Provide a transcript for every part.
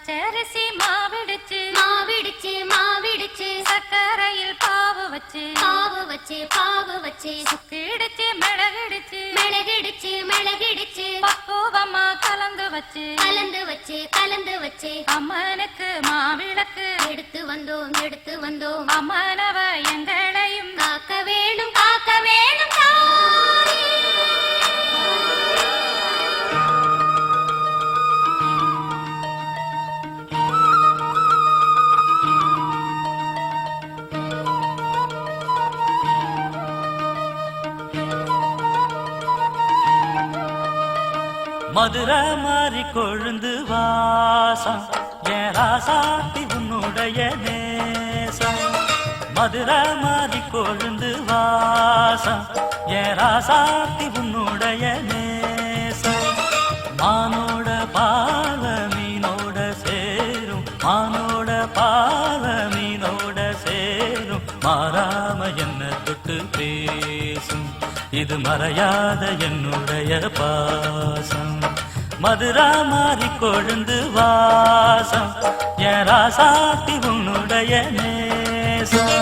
பச்சரிசி மாவிடுச்சு மாவிடுச்சு மாவிடுச்சு சக்கரையில் பாவு வச்சு பாவு வச்சு பாவு வச்சு சுக்கிடுச்சு மிளகிடுச்சு மிளகிடுச்சு மிளகிடுச்சு பக்குவமா கலந்து வச்சு கலந்து வச்சு கலந்து வச்சு அம்மனுக்கு மாவிளக்கு எடுத்து வந்தோம் அம்மனவ எங்களையும் காக்க வேணும் காக்க வேணும். மதுரை மாறி கொழுந்து வாசம் என் ராசாத்தி உன்னுடைய நேசம். மதுரை மாறி கொழுந்து வாசம் என் ராசாத்தி உன்னுடைய நேசம். மானோட பால மீனோட சேரும் மானோட பால மீனோட சேரும் மாறாம என்ன தொட்டு பேசும் இது மறையாத என்னுடைய பாசம். மதுரா மாறி கொழுந்து வாசம் என் ராசாத்தி உன்னுடைய நேசம்.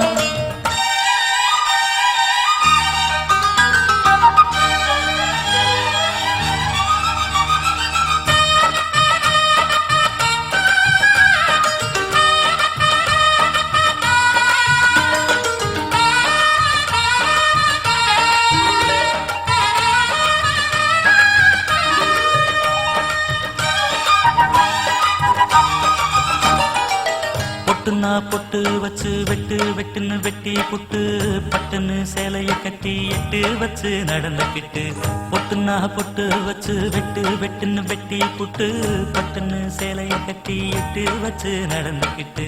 பொட்டு வச்சு வெட்டு வெட்டுன்னு வெட்டி புட்டு பட்டுன்னு சேலைய கட்டி எட்டு வச்சு நடந்துக்கிட்டு. பொட்டுனா பொட்டு வச்சு வெட்டு வெட்டுன்னு வெட்டி புட்டு பட்டுன்னு சேலைய கட்டி எட்டு வச்சு நடந்துக்கிட்டு.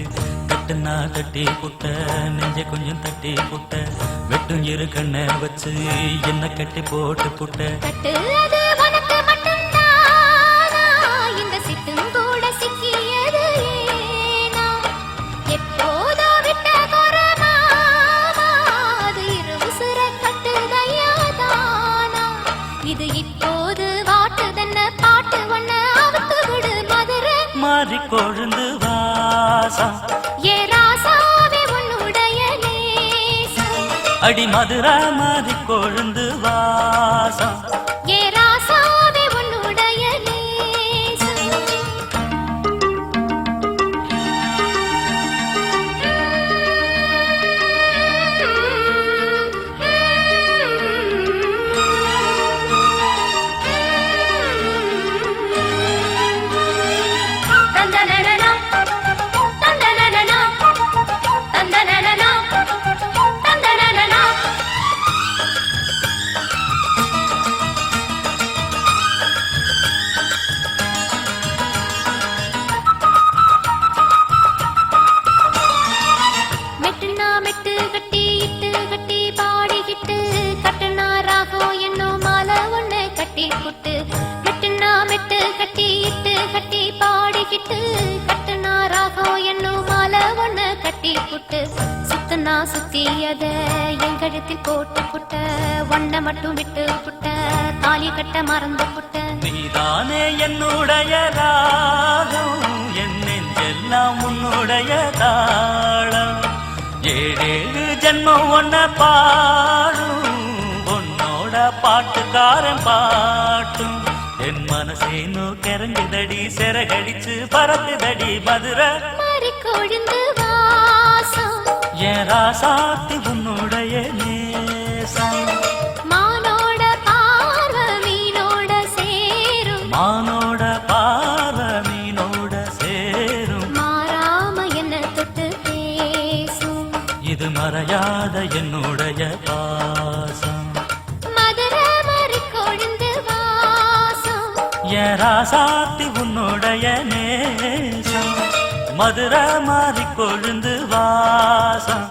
கட்டுனா கட்டி புட்ட நெஞ்ச கொஞ்சம் தட்டி புட்ட வெட்டும் இரு கண்ணை வச்சு என்ன கட்டி போட்டு புட்ட. மாறி கொழுந்து வாசம் ஏ ராசாவே உன்னுடைய நேசம். அடி மதுரா மாறி கொழுந்து வாசம் ஏ ராசாவே உன்னுடைய நேசம். சுத்தனா சுத்தியத எங்கழுத்தில் போட்டு புட்ட ஒன்ன மட்டும் விட்டு புட்ட தாலி கட்ட மறந்து புட்ட. நீதானே என்னுடைய ராகம் என் நெஞ்செல்லாம் உன்னுடைய தாளம். ஏழேழு ஜென்மம் ஒன்ன பாடும் உன்னோட பாட்டுக்காரன் பாட்டும். என் மனசேனோ கரங்குதடி சிறகடிச்சு பறக்குதடி மதுரை மாறி கொழுந்து வாசம் என் ராசாத்தி உன்னுடைய நேசம். மானோட பார்வ மீனோட சேரும் மானோட பார்வ மீனோட சேரும் மாறாம என்ன தொட்டு பேசும் இது மறையாத என்னுடைய பாசம். மதுரை மாறி கொழுந்து வாசம் என் ராசாத்தி உன்னுடைய நேசம். மதுரை மாறி கொழுந்து வாசம்